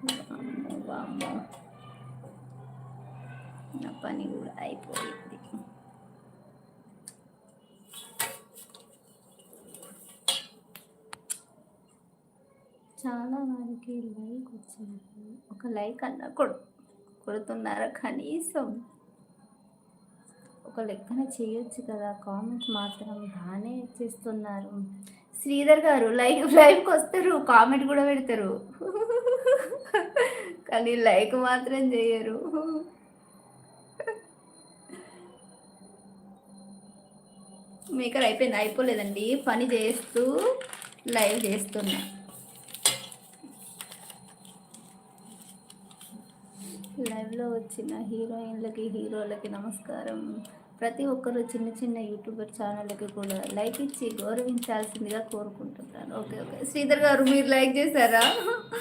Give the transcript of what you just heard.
వామ్మో వామ్మో, నా పని కూడా అయిపోయింది. చాలా వారికి లైక్ వచ్చింది, ఒక లైక్ అన్నా కొడుతున్నారా కనీసం? ఒక లెక్కన చేయొచ్చు కదా, కామెంట్స్ మాత్రం బాగానే చేస్తున్నారు. శ్రీధర్ గారు లైవ్కి వస్తారు, కామెంట్ కూడా పెడతారు, కానీ లైక్ మాత్రం చేయరు. మేకర్ అయిపోయింది? అయిపోలేదండి, పని చేస్తూ లైవ్ చేస్తున్నా. లైవ్లో వచ్చిన హీరోయిన్లకి హీరోలకి నమస్కారం. ప్రతి ఒక్కరు చిన్న చిన్న యూట్యూబర్ ఛానళ్ళకి కూడా లైక్ ఇచ్చి గౌరవించాల్సిందిగా కోరుకుంటున్నాను. ఓకే ఓకే శ్రీధర్ గారు, మీరు లైక్ చేశారా?